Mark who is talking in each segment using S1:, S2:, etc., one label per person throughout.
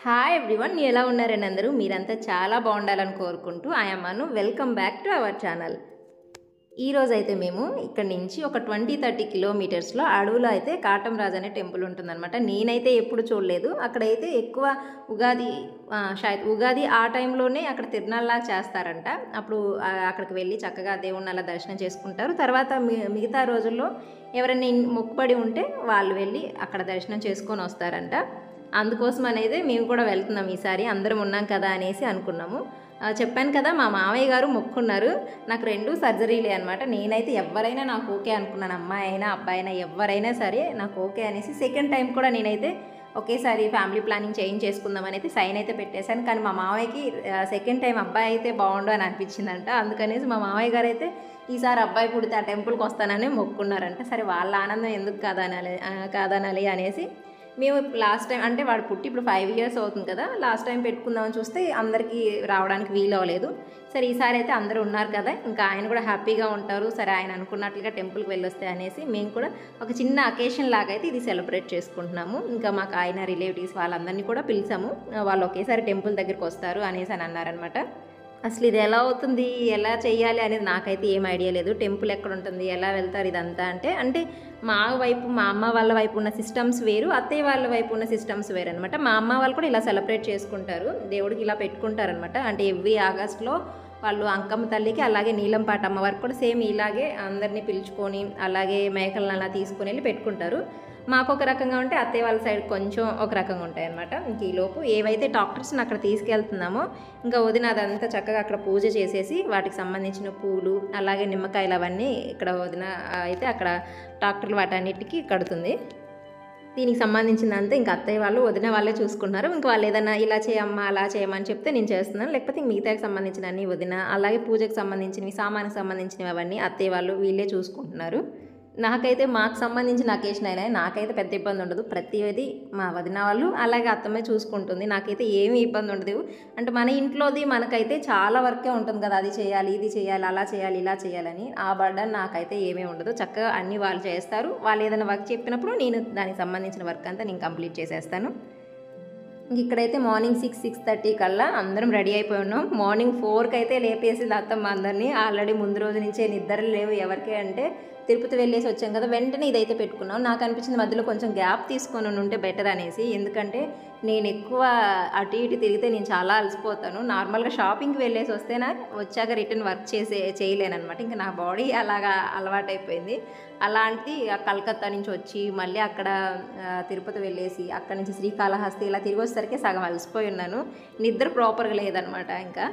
S1: Hi everyone, ఎలా ఉన్నారని అందరూ మీరంతా చాలా బాగుండాలని కోరుకుంటూ ఆయమ్మను welcome back to our channel. ఈరోజు అయితే మేము ఇక్కడ నుంచి ఒక 20-30 కిలోమీటర్స్లో అడవులో అయితే కాటంరాజు అనే టెంపుల్ ఉంటుందన్నమాట. నేనైతే ఎప్పుడు చూడలేదు. అక్కడైతే ఎక్కువ ఉగాది ఆ టైంలోనే అక్కడ తిరునాళ్ళలాగా చేస్తారంట. అప్పుడు అక్కడికి వెళ్ళి చక్కగా దేవుణ్ణి అలా దర్శనం చేసుకుంటారు. తర్వాత మిగతా రోజుల్లో ఎవరైనా మొక్కుబడి ఉంటే వాళ్ళు వెళ్ళి అక్కడ దర్శనం చేసుకొని వస్తారంట. అందుకోసం అనేది మేము కూడా వెళ్తున్నాం ఈసారి, అందరం ఉన్నాం కదా అనేసి అనుకున్నాము. చెప్పాను కదా, మా మామయ్య గారు మొక్కున్నారు. నాకు 2 సర్జరీలే అనమాట. నేనైతే ఎవరైనా నాకు ఓకే అనుకున్నాను, అమ్మాయి అయినా అబ్బాయి అయినా ఎవరైనా సరే నాకు ఓకే అనేసి సెకండ్ టైం కూడా నేనైతే ఒకేసారి ఫ్యామిలీ ప్లానింగ్ చేసుకుందాం అనేది సైన్ అయితే పెట్టేశాను. కానీ మా మామయ్యకి సెకండ్ టైం అబ్బాయి అయితే బాగుండు అని అనిపించిందంట. అందుకనేసి మా మామయ్య గారు అయితే ఈసారి అబ్బాయి పుడితే ఆ టెంపుల్కి వస్తానని మొక్కున్నారంట. సరే వాళ్ళ ఆనందం ఎందుకు కాదనాలి అనేసి మేము లాస్ట్ టైం, అంటే వాడు పుట్టి ఇప్పుడు 5 ఇయర్స్ అవుతుంది కదా, లాస్ట్ టైం పెట్టుకుందామని చూస్తే అందరికీ రావడానికి వీలు అవ్వలేదు. సరే ఈసారి అయితే అందరూ ఉన్నారు కదా, ఇంకా ఆయన కూడా హ్యాపీగా ఉంటారు, సరే ఆయన అనుకున్నట్లుగా టెంపుల్కి వెళ్ళొస్తే అనేసి మేము కూడా ఒక చిన్న అకేషన్ లాగా అయితే ఇది సెలబ్రేట్ చేసుకుంటున్నాము. ఇంకా మాకు ఆయన రిలేటివ్స్ వాళ్ళందరినీ కూడా పిలిచాము. వాళ్ళు ఒకేసారి టెంపుల్ దగ్గరికి వస్తారు అనేసి అని అన్నారనమాట. అసలు ఇది ఎలా అవుతుంది, ఎలా చేయాలి అనేది నాకైతే ఏం ఐడియా లేదు. టెంపుల్ ఎక్కడ ఉంటుంది, ఎలా వెళ్తారు ఇదంతా అంటే మా అమ్మ వాళ్ళ వైపు ఉన్న సిస్టమ్స్ వేరు, అత్తయ్య వాళ్ళ వైపు ఉన్న సిస్టమ్స్ వేరు అనమాట. మా అమ్మ వాళ్ళు కూడా ఇలా సెలబ్రేట్ చేసుకుంటారు, దేవుడికి ఇలా పెట్టుకుంటారనమాట. అంటే ఎవ్రీ ఆగస్ట్లో వాళ్ళు అంకమ్మ తల్లికి, అలాగే నీలంపాట అమ్మవారికి కూడా సేమ్ ఇలాగే అందరినీ పిలుచుకొని అలాగే మేకలను అలా తీసుకొని వెళ్ళి పెట్టుకుంటారు. మాకు ఒక రకంగా ఉంటే అత్తయ్య వాళ్ళ సైడ్ కొంచెం ఒక రకంగా ఉంటాయి అనమాట. ఇంక ఈలోపు ఏవైతే డాక్టర్స్ని అక్కడ తీసుకెళ్తున్నామో ఇంకా వదిన అదంతా చక్కగా అక్కడ పూజ చేసేసి వాటికి సంబంధించిన పూలు అలాగే నిమ్మకాయలు అవన్నీ ఇక్కడ వదిన అయితే అక్కడ డాక్టర్లు వాటన్నిటికీ కడుతుంది. దీనికి సంబంధించిందంతా ఇంకా అత్తయ్య వాళ్ళు వదిన వాళ్ళే చూసుకుంటున్నారు. ఇంకా వాళ్ళు ఏదైనా ఇలా చేయమ్మా అలా చేయమని చెప్తే నేను చేస్తున్నాను, లేకపోతే మిగతాకి సంబంధించిన అన్ని వదిన, అలాగే పూజకు సంబంధించినవి సామానికి సంబంధించినవి అవన్నీ అత్తయ్య వాళ్ళు వీళ్ళే చూసుకుంటున్నారు. నాకైతే మాకు సంబంధించిన అకేషన్ అయినా నాకైతే పెద్ద ఇబ్బంది ఉండదు. ప్రతిదీ మా వదిన వాళ్ళు అలాగే అత్తమ్మే చూసుకుంటుంది. నాకైతే ఏమీ ఇబ్బంది ఉండదు. అంటే మన ఇంట్లోది మనకైతే చాలా వర్కే ఉంటుంది కదా, అది చేయాలి ఇది చేయాలి అలా చేయాలి ఇలా చేయాలని. ఆ బర్డన్ నాకైతే ఏమీ ఉండదు. చక్కగా అన్నీ వాళ్ళు చేస్తారు. వాళ్ళు ఏదైనా వర్క్ చెప్పినప్పుడు నేను దానికి సంబంధించిన వర్క్ అంతా నేను కంప్లీట్ చేసేస్తాను. ఇంక ఇక్కడైతే మార్నింగ్ 6-6:30 కల్లా అందరం రెడీ అయిపోయి ఉన్నాం. మార్నింగ్ 4కి అయితే లేపేసింది అత్తమ్మ అందరినీ. ఆల్రెడీ ముందు రోజు నుంచే నిద్రలు లేవు ఎవరికి, అంటే తిరుపతి వెళ్ళేసి వచ్చాం కదా, వెంటనే ఇదైతే పెట్టుకున్నాం. నాకు అనిపించింది మధ్యలో కొంచెం గ్యాప్ తీసుకొని ఉంటే బెటర్ అనేసి, ఎందుకంటే నేను ఎక్కువ అటు ఇటు తిరిగితే నేను చాలా అలసిపోతాను. నార్మల్గా షాపింగ్కి వెళ్ళేసి వస్తేనా వచ్చాక రిటర్న్ వర్క్ చేయలేనమాట. ఇంకా నా బాడీ అలాగా అలవాటైపోయింది. అలాంటి కలకత్తా నుంచి వచ్చి మళ్ళీ అక్కడ తిరుపతి వెళ్ళేసి అక్కడ నుంచి శ్రీకాళహస్తి ఇలా తిరిగి వచ్చేసరికి సగం అలసిపోయి ఉన్నాను. నిద్ర ప్రాపర్గా లేదనమాట. ఇంకా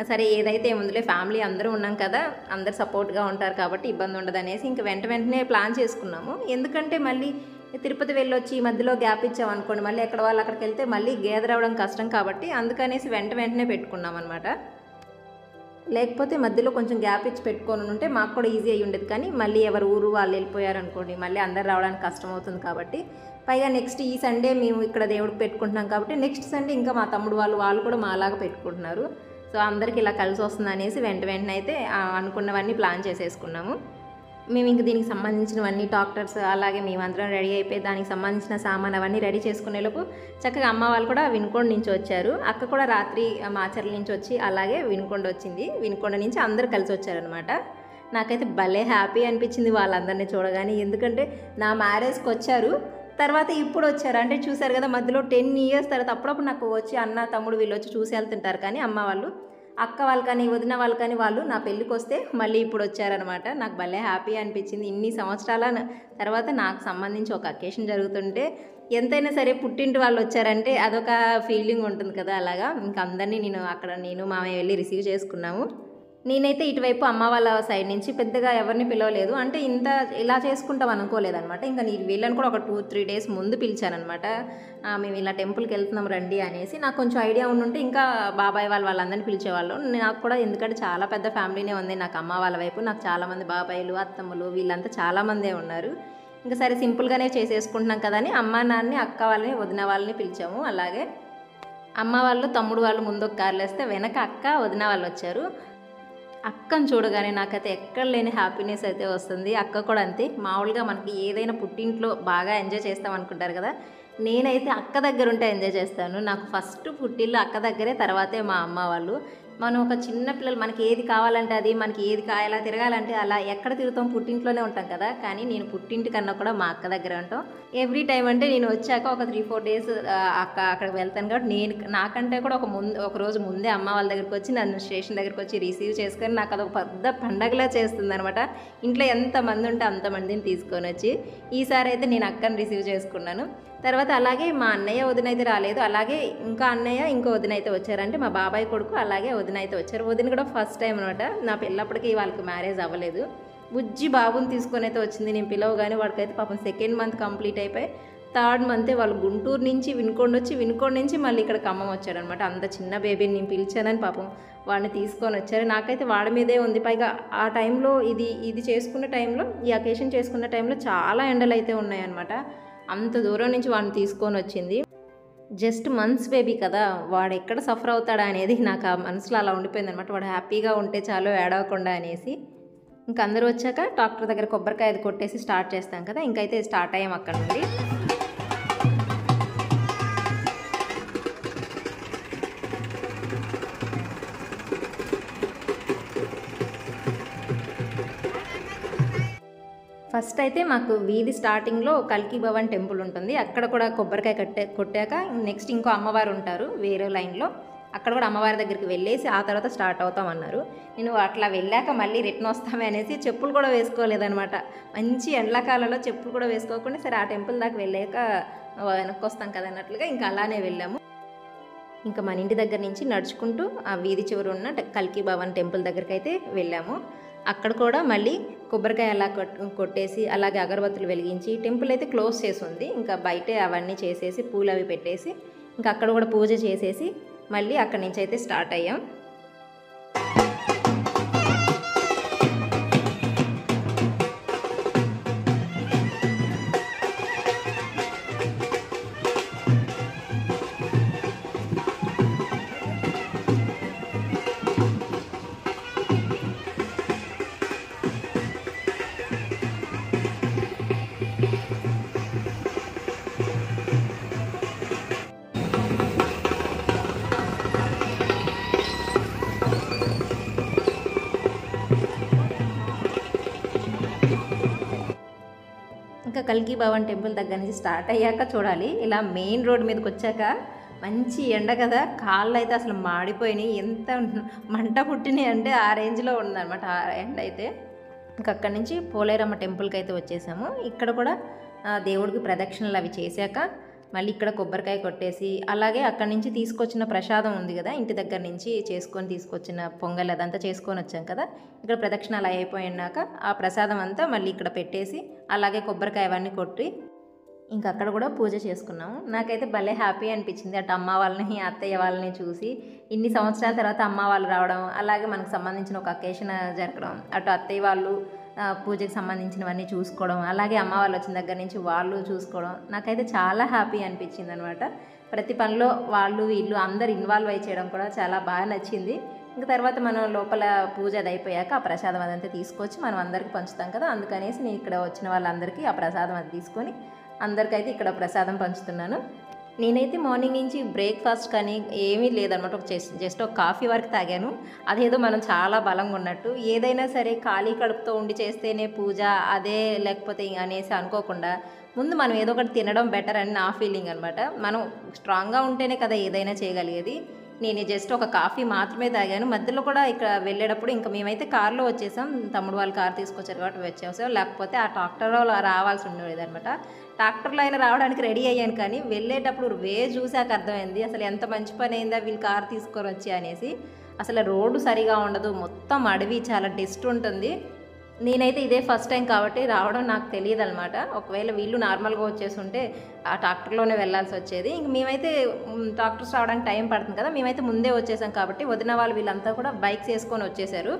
S1: సరే ఏదైతే ముందులే ఫ్యామిలీ అందరూ ఉన్నాం కదా, అందరు సపోర్ట్గా ఉంటారు కాబట్టి ఇబ్బంది ఉండదు అనేసి ఇంక వెంటనే ప్లాన్ చేసుకున్నాము. ఎందుకంటే మళ్ళీ తిరుపతి వెళ్ళొచ్చి మధ్యలో గ్యాప్ ఇచ్చామనుకోండి, మళ్ళీ ఎక్కడ వాళ్ళు అక్కడికి వెళ్తే మళ్ళీ గ్యాదర్ అవ్వడం కష్టం కాబట్టి అందుకనేసి వెంటనే పెట్టుకున్నాం అనమాట. లేకపోతే మధ్యలో కొంచెం గ్యాప్ ఇచ్చి పెట్టుకొని ఉంటే మాకు కూడా ఈజీ అయ్యి ఉండేది. కానీ మళ్ళీ ఎవరు ఊరు వాళ్ళు వెళ్ళిపోయారు అనుకోండి, మళ్ళీ అందరు రావడానికి కష్టం అవుతుంది కాబట్టి, పైగా నెక్స్ట్ ఈ సండే మేము ఇక్కడ దేవుడికి పెట్టుకుంటున్నాం కాబట్టి నెక్స్ట్ సండే ఇంకా మా తమ్ముడు వాళ్ళు కూడా మాలాగా పెట్టుకుంటున్నారు. సో అందరికి ఇలా కలిసి వస్తుంది అనేసి వెంటనే అయితే అనుకున్నవన్నీ ప్లాన్ చేసేసుకున్నాము. మేము ఇంక దీనికి సంబంధించినవన్నీ డాక్టర్స్ అలాగే మేమందరం రెడీ అయిపోయి దానికి సంబంధించిన సామాన్ అవన్నీ రెడీ చేసుకునేలోపు చక్కగా అమ్మ వాళ్ళు కూడా వినుకొండ నుంచి వచ్చారు. అక్క కూడా రాత్రి మాచర్ల నుంచి వచ్చి అలాగే వినుకొండ వచ్చింది. వినుకొండ నుంచి అందరు కలిసి వచ్చారనమాట. నాకైతే భలే హ్యాపీ అనిపించింది వాళ్ళందరినీ చూడగానే. ఎందుకంటే నా మ్యారేజ్కి వచ్చారు, తర్వాత ఇప్పుడు వచ్చారు. అంటే చూశారు కదా, మధ్యలో 10 ఇయర్స్ తర్వాత అప్పుడప్పుడు నాకు వచ్చి అన్న తమ్ముడు వీళ్ళు వచ్చి చూసి వెళ్తుంటారు. కానీ అమ్మ వాళ్ళు, అక్క వాళ్ళు కానీ వదిన వాళ్ళు కానీ వాళ్ళు నా పెళ్ళికి వస్తే మళ్ళీ ఇప్పుడు వచ్చారనమాట. నాకు భలే హ్యాపీ అనిపించింది. ఇన్ని సంవత్సరాల తర్వాత నాకు సంబంధించి ఒక అకేషన్ జరుగుతుంటే ఎంతైనా సరే పుట్టింటి వాళ్ళు వచ్చారంటే అదొక ఫీలింగ్ ఉంటుంది కదా. అలాగా ఇంక అందరినీ నేను మామయ్య వెళ్ళి రిసీవ్ చేసుకున్నాము. నేనైతే ఇటువైపు అమ్మ వాళ్ళ సైడ్ నుంచి పెద్దగా ఎవరిని పిలవలేదు. అంటే ఇలా చేసుకుంటాం అనుకోలేదనమాట. ఇంకా వీళ్ళని కూడా ఒక 2-3 డేస్ ముందు పిలిచానమాట. మేము ఇలా టెంపుల్కి వెళ్తున్నాం రండి అనేసి. నాకు కొంచెం ఐడియా ఉండుంటే ఇంకా బాబాయ్ వాళ్ళందరినీ పిలిచేవాళ్ళు. నాకు కూడా, ఎందుకంటే చాలా పెద్ద ఫ్యామిలీనే ఉంది నాకు అమ్మ వాళ్ళ వైపు. నాకు చాలామంది బాబాయిలు అత్తమ్మలు వీళ్ళంతా చాలామందే ఉన్నారు. ఇంకా సరే సింపుల్గానే చేసేసుకుంటున్నాం కదా అని అమ్మ నాన్నని అక్క వాళ్ళని వదిన వాళ్ళని పిలిచాము. అలాగే అమ్మ వాళ్ళు తమ్ముడు వాళ్ళు ముందు ఒక కార్లు వేస్తే వెనక అక్క వదిన వాళ్ళు వచ్చారు. అక్కని చూడగానే నాకైతే ఎక్కడ లేని హ్యాపీనెస్ అయితే వస్తుంది. అక్క కూడా అంతే. మామూలుగా మనకి ఏదైనా పుట్టింట్లో బాగా ఎంజాయ్ చేస్తాం అనుకుంటారు కదా, నేనైతే అక్క దగ్గర ఉంటే ఎంజాయ్ చేస్తాను. నాకు ఫస్ట్ పుట్టిల్లు అక్క దగ్గరే, తర్వాతే మా అమ్మ వాళ్ళు. మనం ఒక చిన్న పిల్లలు మనకి ఏది కావాలంటే అది, మనకి ఏది ఎలా తిరగాలంటే అలా ఎక్కడ తిరుగుతాం, పుట్టింట్లోనే ఉంటాం కదా. కానీ నేను పుట్టింటి కన్నా కూడా మా అక్క దగ్గర ఉంటాం. ఎవ్రీ టైం అంటే నేను వచ్చాక ఒక 3-4 డేస్ అక్కడికి వెళ్తాను కాబట్టి నాకంటే కూడా ఒక రోజు ముందే అమ్మ వాళ్ళ దగ్గరికి వచ్చి నన్ను స్టేషన్ దగ్గరికి వచ్చి రిసీవ్ చేసుకొని నాకు అదొక పెద్ద పండగలా చేస్తుంది అనమాట. ఇంట్లో ఎంతమంది ఉంటే అంతమందిని తీసుకొని వచ్చి ఈసారి అయితే నేను అక్కని రిసీవ్ చేసుకున్నాను. తర్వాత అలాగే మా అన్నయ్య వదిన అయితే రాలేదు. అలాగే ఇంకా అన్నయ్య ఇంకో వదిన అయితే వచ్చారంటే మా బాబాయ్ కొడుకు, అలాగే వదిన అయితే వచ్చారు. వదిన కూడా ఫస్ట్ టైం అనమాట. నా పిల్లప్పటికీ వాళ్ళకి మ్యారేజ్ అవ్వలేదు. బుజ్జి బాబుని తీసుకొని అయితే వచ్చింది. నేను పిలవగానే వాడికైతే పాపం 2nd మంత్ కంప్లీట్ అయిపోయి 3rd మంతే వాళ్ళు గుంటూరు నుంచి వినుకొండ నుంచి మళ్ళీ ఇక్కడ ఖమ్మం వచ్చాడనమాట. అంత చిన్న బేబీని నేను పిలిచానని పాపం వాడిని తీసుకొని వచ్చారు. నాకైతే వాడి మీదే ఉంది. పైగా ఆ టైంలో ఇది చేసుకున్న టైంలో, ఈ అకేషన్ చేసుకున్న టైంలో చాలా ఎండలు అయితే ఉన్నాయన్నమాట. అంత దూరం నుంచి వాడిని తీసుకొని వచ్చింది. జస్ట్ మంత్స్ బేబీ కదా, వాడు ఎక్కడ సఫర్ అవుతాడా అనేది నాకు ఆ మనసులో అలా ఉండిపోయింది అనమాట. వాడు హ్యాపీగా ఉంటే చాలు, ఏడవకుండా అనేసి. ఇంక అందరూ వచ్చాక డాక్టర్ దగ్గర కొబ్బరికాయ అది కొట్టేసి స్టార్ట్ చేస్తాం కదా, ఇంకైతే స్టార్ట్ అయ్యాం అక్కడ నుండి. ఫస్ట్ అయితే మాకు వీధి స్టార్టింగ్లో కల్కి భవన్ టెంపుల్ ఉంటుంది. అక్కడ కూడా కొబ్బరికాయ కొట్టాక నెక్స్ట్ ఇంకో అమ్మవారు ఉంటారు వేరే లైన్లో, అక్కడ కూడా అమ్మవారి దగ్గరికి వెళ్ళేసి ఆ తర్వాత స్టార్ట్ అవుతామన్నారు. నేను అట్లా వెళ్ళాక మళ్ళీ రిటర్న్ వస్తామే అనేసి చెప్పులు కూడా వేసుకోలేదనమాట. మంచి ఎండాకాలంలో చెప్పులు కూడా వేసుకోకుండా సరే ఆ టెంపుల్ దాకా వెళ్ళాక వెనక్కి వస్తాం కదా అన్నట్లుగా ఇంకా అలానే వెళ్ళాము. ఇంకా మన ఇంటి దగ్గర నుంచి నడుచుకుంటూ ఆ వీధి చివరి ఉన్న కల్కి భవన్ టెంపుల్ దగ్గరికి అయితే వెళ్ళాము. అక్కడ కూడా మళ్ళీ కొబ్బరికాయ అలా కొట్టేసి అలాగే అగరబత్తులు వెలిగించి, టెంపుల్ అయితే క్లోజ్ చేసి ఉంది. ఇంకా బయటే అవన్నీ చేసేసి పూలు అవి పెట్టేసి ఇంకా అక్కడ కూడా పూజ చేసేసి మళ్ళీ అక్కడి నుంచి అయితే స్టార్ట్ అయ్యాం. ఇంకా కల్కి భవన్ టెంపుల్ దగ్గర నుంచి స్టార్ట్ అయ్యాక చూడాలి, ఇలా మెయిన్ రోడ్ మీదకి వచ్చాక మంచి ఎండ కదా, కాళ్ళు అయితే అసలు మాడిపోయినాయి. ఎంత మంట పుట్టినాయి అంటే ఆ రేంజ్లో ఉందన్నమాట ఆ ఎండ అయితే. ఇంకా అక్కడి నుంచి పోలేరమ్మ టెంపుల్కి అయితే వచ్చేసాము. ఇక్కడ కూడా దేవుడికి ప్రదక్షిణలు అవి చేశాక మళ్ళీ ఇక్కడ కొబ్బరికాయ కొట్టేసి అలాగే అక్కడి నుంచి తీసుకొచ్చిన ప్రసాదం ఉంది కదా, ఇంటి దగ్గర నుంచి తీసుకొచ్చిన పొంగల్ అదంతా చేసుకొని వచ్చాం కదా, ఇక్కడ ప్రదక్షిణాలు అయిపోయినాక ఆ ప్రసాదం అంతా మళ్ళీ ఇక్కడ పెట్టేసి అలాగే కొబ్బరికాయ అవన్నీ కొట్టి ఇంకా అక్కడ కూడా పూజ చేసుకున్నాము. నాకైతే భలే హ్యాపీ అనిపించింది. అటు అమ్మ వాళ్ళని అత్తయ్య వాళ్ళని చూసి ఇన్ని సంవత్సరాల తర్వాత అమ్మ వాళ్ళు రావడం, అలాగే మనకు సంబంధించిన ఒక అకేషన్ జరగడం, అటు అత్తయ్య వాళ్ళు పూజకి సంబంధించినవన్నీ చూసుకోవడం, అలాగే అమ్మ వాళ్ళు వచ్చిన దగ్గర నుంచి వాళ్ళు చూసుకోవడం నాకైతే చాలా హ్యాపీ అనిపించింది అనమాట. ప్రతి పనిలో వాళ్ళు వీళ్ళు అందరు ఇన్వాల్వ్ అయి చేయడం కూడా చాలా బాగా నచ్చింది. ఇంకా తర్వాత మనం లోపల పూజ అది అయిపోయాక ఆ ప్రసాదం అదంతా తీసుకొచ్చి మనం అందరికీ పంచుతాం కదా, అందుకనేసి నేను ఇక్కడ వచ్చిన వాళ్ళందరికీ ఆ ప్రసాదం అది తీసుకొని అందరికైతే ఇక్కడ ప్రసాదం పంచుతున్నాను. నేనైతే మార్నింగ్ నుంచి బ్రేక్ఫాస్ట్ కానీ ఏమీ లేదనమాట, జస్ట్ ఒక కాఫీ వరకు తాగాను. అదేదో మనం చాలా బలంగా ఉన్నట్టు, ఏదైనా సరే ఖాళీ కడుపుతో ఉండి చేస్తేనే పూజ అదే లేకపోతే అనేసి అనుకోకుండా ముందు మనం ఏదో ఒకటి తినడం బెటర్ అని నా ఫీలింగ్ అనమాట. మనం స్ట్రాంగ్గా ఉంటేనే కదా ఏదైనా చేయగలిగేది. నేను జస్ట్ ఒక కాఫీ మాత్రమే తాగాను. మధ్యలో కూడా ఇక్కడ వెళ్ళేటప్పుడు ఇంకా మేమైతే కార్లో వచ్చేసాం, తమ్ముడు వాళ్ళు కార్ తీసుకొచ్చారు కాబట్టి వచ్చేసాం, లేకపోతే ఆ ట్రాక్టర్లో రావాల్సి ఉండేది అనమాట. ట్రాక్టర్లో అయినా రావడానికి రెడీ అయ్యాను, కానీ వెళ్ళేటప్పుడు చూసాక అర్థమైంది అసలు ఎంత మంచి పని అయిందా వీళ్ళు కార్ తీసుకొని వచ్చి అనేసి. అసలు రోడ్డు సరిగా ఉండదు, మొత్తం అడవి, చాలా డస్ట్ ఉంటుంది. నేనైతే ఇదే ఫస్ట్ టైం కాబట్టి రావడం నాకు తెలియదు అనమాట. ఒకవేళ వీళ్ళు నార్మల్గా వచ్చేసి ఉంటే ఆ ట్రాక్టర్లోనే వెళ్ళాల్సి వచ్చేది. ఇంక మేమైతే ట్రాక్టర్స్ రావడానికి టైం పడుతుంది కదా, మేమైతే ముందే వచ్చేసాం కాబట్టి వదిన వాళ్ళు వీళ్ళంతా కూడా బైక్స్ వేసుకొని వచ్చేసారు.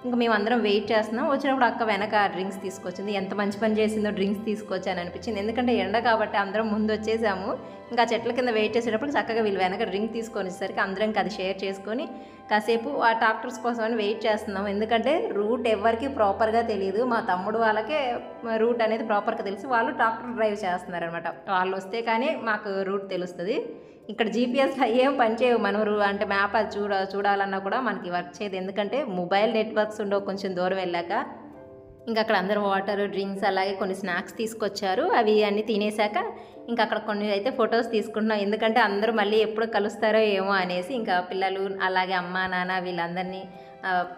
S1: ఇంకా మేమందరం వెయిట్ చేస్తున్నాం. వచ్చినప్పుడు అక్క వెనక డ్రింక్స్ తీసుకొచ్చింది. ఎంత మంచి పని చేసిందో డ్రింక్స్ తీసుకొచ్చాను అనిపించింది. ఎందుకంటే ఎండ కాబట్టి అందరం ముందు వచ్చేసాము. ఇంకా చెట్ల కింద వెయిట్ చేసేటప్పుడు చక్కగా వీళ్ళు వెనక డ్రింక్ తీసుకొని వచ్చేసరికి అందరం ఇంకా అది షేర్ చేసుకొని కాసేపు ఆ ట్రాక్టర్స్ కోసం అని వెయిట్ చేస్తున్నాం. ఎందుకంటే రూట్ ఎవరికి ప్రాపర్గా తెలియదు. మా తమ్ముడు వాళ్ళకే రూట్ అనేది ప్రాపర్గా తెలుసు. వాళ్ళు ట్రాక్టర్ డ్రైవ్ చేస్తున్నారనమాట. వాళ్ళు వస్తే కానీ మాకు రూట్ తెలుస్తుంది. ఇక్కడ జీపీఎస్లో ఏం పనిచేయవు. మనం అంటే మ్యాప్ అది చూడాలన్నా కూడా మనకి వర్క్ చేయదు. ఎందుకంటే మొబైల్ నెట్వర్క్స్ ఉండవు కొంచెం దూరం వెళ్ళాక. ఇంకా అక్కడ అందరూ వాటర్, డ్రింక్స్ అలాగే కొన్ని స్నాక్స్ తీసుకొచ్చారు. అవి అన్నీ తినేసాక ఇంకా అక్కడ కొన్ని అయితే ఫొటోస్ తీసుకుంటున్నాం. ఎందుకంటే అందరూ మళ్ళీ ఎప్పుడు కలుస్తారో ఏమో అనేసి ఇంకా పిల్లలు అలాగే అమ్మా నాన్న వీళ్ళందరినీ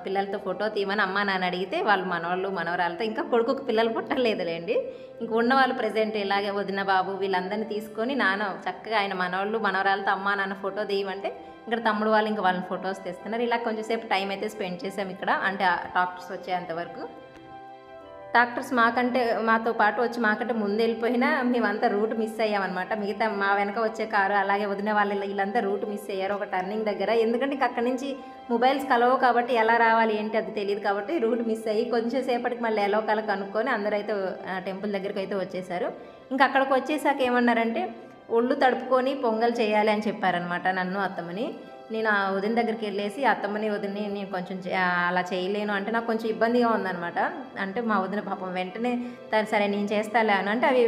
S1: పిల్లలతో ఫోటో తీయమని అమ్మా నాన్న అడిగితే వాళ్ళు మనవాళ్ళు మనవరాలతో ఇంకా కొడుకుకు పిల్లలు పుట్టలేదులేండి. ఇంక ఉన్నవాళ్ళు ప్రజెంట్ ఇలాగే వదిన బాబు వీళ్ళందరినీ తీసుకొని నాన్న చక్కగా ఆయన మనవాళ్ళు మనవరాలతో అమ్మా నాన్న ఫోటో తీయమంటే ఇక్కడ తమ్ముడు వాళ్ళు ఇంకా వాళ్ళని ఫొటోస్ తీస్తున్నారు. ఇలా కొంచెంసేపు టైం అయితే స్పెండ్ చేసాం ఇక్కడ, అంటే డాక్టర్స్ వచ్చేంతవరకు. డాక్టర్స్ మాతో పాటు వచ్చి మాకంటే ముందు వెళ్ళిపోయినా మేమంతా రూట్ మిస్ అయ్యామన్నమాట. మిగతా మా వెనక వచ్చే కారు అలాగే వదిన వాళ్ళు వీళ్ళంతా రూట్ మిస్ అయ్యారు ఒక టర్నింగ్ దగ్గర. ఎందుకంటే ఇంక అక్కడి నుంచి మొబైల్స్ కలవు కాబట్టి ఎలా రావాలి ఏంటి అది తెలియదు కాబట్టి రూట్ మిస్ అయ్యి కొంచెం సేపటికి మళ్ళీ ఎలా కల కనుక్కొని అందరూ అయితే టెంపుల్ దగ్గరికి అయితే వచ్చేసారు. ఇంకా అక్కడికి వచ్చేసాక ఏమన్నారంటే ఒళ్ళు తడుపుకొని పొంగల్ చేయాలి అని చెప్పారనమాట నన్ను అత్తమ్మని. నేను ఆ వదిన దగ్గరికి వెళ్ళేసి అత్తమ్మని వదిని నేను కొంచెం అలా చేయలేను అంటే నాకు కొంచెం ఇబ్బందిగా ఉందనమాట. అంటే మా వదిన పాపం వెంటనే సరే నేను చేస్తాలే అని అంటే అవి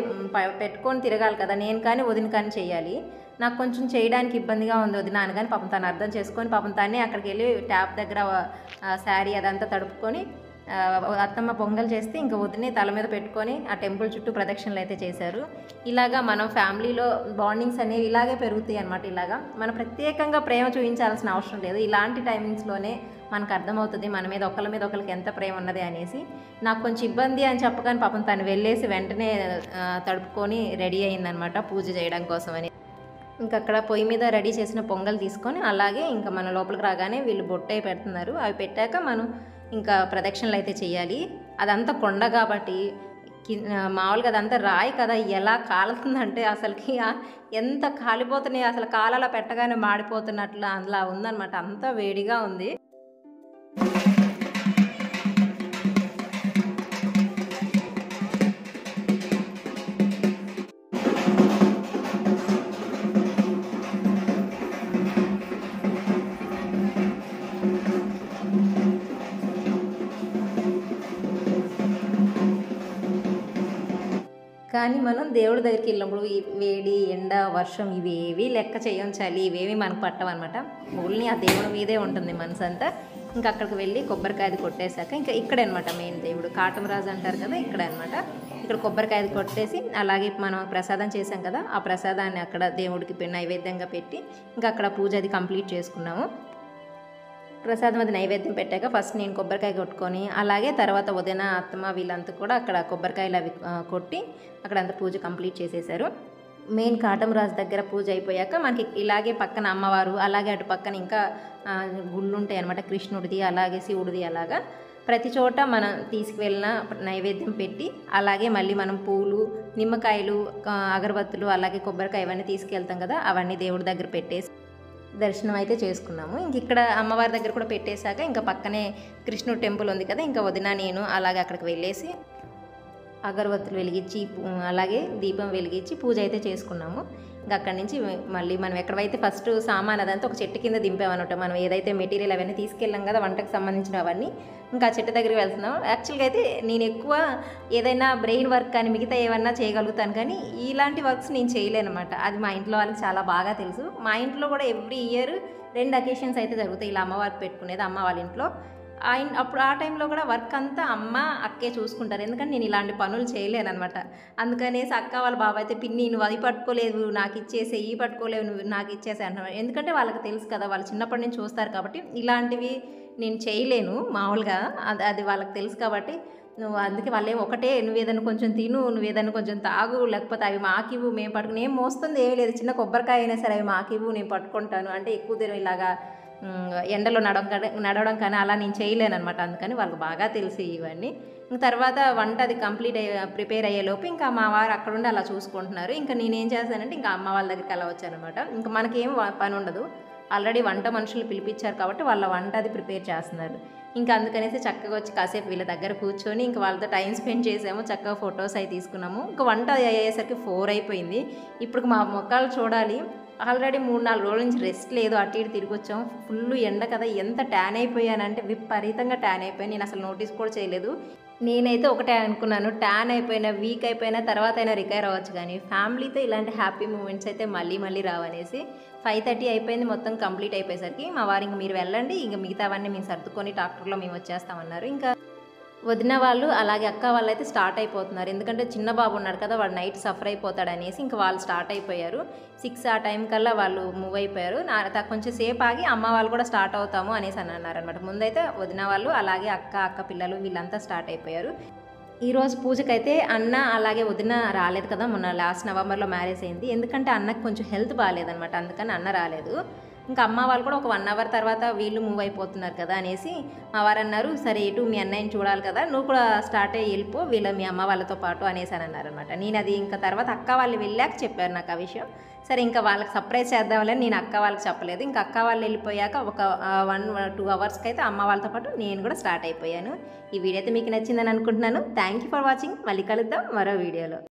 S1: పెట్టుకొని తిరగాలి కదా, నేను కానీ వదిన కానీ చేయాలి. నాకు కొంచెం చేయడానికి ఇబ్బందిగా ఉంది వదిన అని కానీ పాపం తను అర్థం చేసుకొని పాపం తనే అక్కడికి వెళ్ళి ట్యాప్ దగ్గర శారీ అదంతా తడుపుకొని అత్తమ్మ పొంగల్ చేస్తే ఇంకా వదినే తల మీద పెట్టుకొని ఆ టెంపుల్ చుట్టూ ప్రదక్షిణలు అయితే చేశారు. ఇలాగా మనం ఫ్యామిలీలో బాండింగ్స్ అనేవి ఇలాగే పెరుగుతాయి అనమాట. ఇలాగా మనం ప్రత్యేకంగా ప్రేమ చూపించాల్సిన అవసరం లేదు. ఇలాంటి టైమింగ్స్లోనే మనకు అర్థమవుతుంది మన మీద ఒకళ్ళ మీద ఒకరికి ఎంత ప్రేమ ఉన్నది అనేసి. నాకు కొంచెం ఇబ్బంది అని చెప్పగానే పాపం తను వెళ్ళేసి వెంటనే తడుపుకొని రెడీ అయిందనమాట పూజ చేయడం కోసమని. ఇంకా అక్కడ పొయ్యి మీద రెడీ చేసిన పొంగల్ తీసుకొని అలాగే ఇంకా మన లోపలికి రాగానే వీళ్ళు బొట్టయి పెడుతున్నారు. అవి పెట్టాక మనం ఇంకా ప్రదక్షిణలు అయితే చేయాలి. అదంతా కొండ కాబట్టి మామూలుగా అదంతా రాయి కదా, ఎలా కాలుతుందంటే అసలుకి ఎంత కాలిపోతున్నాయి, అసలు కాలలో పెట్టగానే మాడిపోతున్నట్లు అలా ఉందన్నమాట. అంతా వేడిగా ఉంది. కానీ మనం దేవుడి దగ్గరికి వెళ్ళినప్పుడు ఈ వేడి ఎండ వర్షం ఇవేవి లెక్క చేయం, చలి ఇవేవి మనకు పట్టవన్నమాట. ఓన్లీ ఆ దేవుడి మీదే ఉంటుంది మనసు అంతా. ఇంకా అక్కడికి వెళ్ళి కొబ్బరికాయది కొట్టేశాక ఇంకా ఇక్కడే అనమాట మెయిన్ దేవుడు కాటమరాజు అంటారు కదా, ఇక్కడే అనమాట. ఇక్కడ కొబ్బరికాయది కొట్టేసి అలాగే మనం ప్రసాదం చేసాం కదా, ఆ ప్రసాదాన్ని అక్కడ దేవుడికి నైవేద్యంగా పెట్టి ఇంకా అక్కడ పూజ అది కంప్లీట్ చేసుకున్నాము. ప్రసాదం అది నైవేద్యం పెట్టాక ఫస్ట్ నేను కొబ్బరికాయ కొట్టుకొని అలాగే తర్వాత వదిన అత్తమ్మ వీళ్ళంతా కూడా అక్కడ కొబ్బరికాయలు అవి కొట్టి అక్కడ అంతా పూజ కంప్లీట్ చేసేసారు. మెయిన్ కాటమరాజు దగ్గర పూజ అయిపోయాక మనకి ఇలాగే పక్కన అమ్మవారు అలాగే అటు పక్కన ఇంకా గుళ్ళు ఉంటాయి అనమాట, కృష్ణుడిది అలాగే శివుడిది. అలాగా ప్రతి చోట మనం తీసుకువెళ్ళిన నైవేద్యం పెట్టి అలాగే మళ్ళీ మనం పూలు నిమ్మకాయలు అగరబత్తులు అలాగే కొబ్బరికాయ ఇవన్నీ తీసుకెళ్తాం కదా, అవన్నీ దేవుడి దగ్గర పెట్టేసి దర్శనం అయితే చేసుకున్నాము. ఇంక ఇక్కడ అమ్మవారి దగ్గర కూడా పెట్టేశాక ఇంకా పక్కనే కృష్ణుడు టెంపుల్ ఉంది కదా, ఇంకా వదిన నేను అలాగే అక్కడికి వెళ్ళేసి అగరబత్తులు వెలిగించి అలాగే దీపం వెలిగించి పూజ అయితే చేసుకున్నాము. ఇంకా అక్కడి నుంచి మళ్ళీ మనం ఎక్కడైతే ఫస్ట్ సామాన్ అదంతా ఒక చెట్టు కింద దింపామన్నమాట. మనం ఏదైతే మెటీరియల్ అవన్నీ తీసుకెళ్ళాం కదా వంటకు సంబంధించిన అవన్నీ ఇంకా చెట్టు దగ్గరికి వెళ్తున్నాం. యాక్చువల్గా అయితే నేను ఎక్కువ ఏదైనా బ్రెయిన్ వర్క్ కానీ మిగతా ఏమన్నా చేయగలుగుతాను, కానీ ఇలాంటి వర్క్స్ నేను చేయలేను అనమాట. అది మా ఇంట్లో వాళ్ళకి చాలా బాగా తెలుసు. మా ఇంట్లో కూడా ఎవ్రీ ఇయర్ 2 అకేషన్స్ అయితే జరుగుతాయి ఇలా అమ్మవారికి పెట్టుకునేది. అమ్మ వాళ్ళ ఇంట్లో అప్పుడు ఆ టైంలో కూడా వర్క్ అంతా అమ్మ అక్కే చూసుకుంటారు, ఎందుకంటే నేను ఇలాంటి పనులు చేయలేను అనమాట. అందుకనేసి అక్క వాళ్ళ బాబా అయితే పిన్ని నువ్వు అది పట్టుకోలేదు నాకు ఇచ్చేసే, ఈ పట్టుకోలేవు నువ్వు నాకు ఇచ్చేసే అంటున్నారు. ఎందుకంటే వాళ్ళకి తెలుసు కదా, వాళ్ళు చిన్నప్పటి నుంచి చూస్తారు కాబట్టి ఇలాంటివి నేను చేయలేను మామూలుగా, అది వాళ్ళకి తెలుసు కాబట్టి నువ్వు అందుకే వాళ్ళే ఒకటే నువ్వు ఏదైనా కొంచెం తిను, నువ్వు ఏదైనా కొంచెం తాగు, లేకపోతే అవి మాకివ్వు మేము పట్టుకుని ఏం మోస్తుంది ఏమీ లేదు, చిన్న కొబ్బరికాయ అయినా సరే అవి మాకివ్వు నేను పట్టుకుంటాను అంటే ఎక్కువ తిన ఇలాగా ఎండలో నడవడం కానీ అలా నేను చేయలేను అనమాట. అందుకని వాళ్ళకి బాగా తెలిసి ఇవన్నీ. ఇంక తర్వాత వంట అది ప్రిపేర్ అయ్యేలోపు ఇంకా మా వారు అక్కడుండి అలా చూసుకుంటున్నారు. ఇంకా నేనేం చేశానంటే ఇంకా అమ్మ వాళ్ళ దగ్గరికి అలా వచ్చానమాట. ఇంకా మనకేం పని ఉండదు, ఆల్రెడీ వంట మనుషులు పిలిపించారు కాబట్టి వాళ్ళ వంట అది ప్రిపేర్ చేస్తున్నారు. ఇంకా అందుకనేసి చక్కగా వచ్చి కాసేపు వీళ్ళ దగ్గర కూర్చొని ఇంకా వాళ్ళతో టైం స్పెండ్ చేసాము. చక్కగా ఫొటోస్ అవి తీసుకున్నాము. ఇంకా వంట అయ్యేసరికి 4 అయిపోయింది. ఇప్పుడు మా మొక్కలు చూడాలి. ఆల్రెడీ 3-4 రోజుల నుంచి రెస్ట్ లేదు. అటు ఇటు తిరిగొచ్చాం. ఫుల్ ఎండ కదా, ఎంత ట్యాన్ అయిపోయానంటే విపరీతంగా ట్యాన్ అయిపోయాను. నేను అసలు నోటీస్ కూడా చేయలేదు. నేనైతే ఒకటే అనుకున్నాను, ట్యాన్ అయిపోయినా వీక్ అయిపోయినా తర్వాత అయినా రికవర్ అవ్వచ్చు, కానీ ఫ్యామిలీతో ఇలాంటి హ్యాపీ మూమెంట్స్ అయితే మళ్ళీ మళ్ళీ రావనేసి 5:30 అయిపోయింది. మొత్తం కంప్లీట్ అయిపోయేసరికి మా వారు ఇంక మీరు వెళ్ళండి, ఇంక మిగతావన్నీ మేము సర్దుకొని ట్రాక్టర్లో మేము వచ్చేస్తామన్నారు. ఇంకా వదిన వాళ్ళు అలాగే అక్క వాళ్ళు అయితే స్టార్ట్ అయిపోతున్నారు. ఎందుకంటే చిన్న బాబు ఉన్నాడు కదా, వాడు నైట్ సఫర్ అయిపోతాడు అనేసి ఇంకా వాళ్ళు స్టార్ట్ అయిపోయారు. 6 ఆ టైం కల్లా వాళ్ళు మూవ్ అయిపోయారు. కొంచెం సేపు ఆగి అమ్మ వాళ్ళు కూడా స్టార్ట్ అవుతాము అనేసి అని అన్నారనమాట. ముందైతే వదిన వాళ్ళు అలాగే అక్క పిల్లలు వీళ్ళంతా స్టార్ట్ అయిపోయారు. ఈరోజు పూజకైతే అన్న అలాగే వదిన రాలేదు కదా, మొన్న లాస్ట్ నవంబర్లో మ్యారేజ్ అయింది. ఎందుకంటే అన్నకు కొంచెం హెల్త్ బాగాలేదనమాట, అందుకని అన్న రాలేదు. ఇంకా అమ్మ వాళ్ళు కూడా ఒక 1 అవర్ తర్వాత వీళ్ళు మూవ్ అయిపోతున్నారు కదా అనేసి మా వారు అన్నారు, సరే ఇటు మీ అన్నయ్యని చూడాలి కదా, నువ్వు కూడా స్టార్ట్ అయ్యి వెళ్ళిపో మీ అమ్మ వాళ్ళతో పాటు అనేసి అని అన్నారనమాట. నేను అది ఇంకా తర్వాత అక్క వాళ్ళు వెళ్ళాక చెప్పారు నాకు ఆ విషయం. సరే ఇంకా వాళ్ళకి సర్ప్రైజ్ చేద్దామని నేను అక్క వాళ్ళకి చెప్పలేదు. ఇంకా అక్క వాళ్ళు వెళ్ళిపోయాక ఒక 1-2 అవర్స్కి అయితే అమ్మ వాళ్ళతో పాటు నేను కూడా స్టార్ట్ అయిపోయాను. ఈ వీడియో అయితే మీకు నచ్చిందని అనుకుంటున్నాను. Thank you for watching. మళ్ళీ కలుద్దాం మరో వీడియోలో.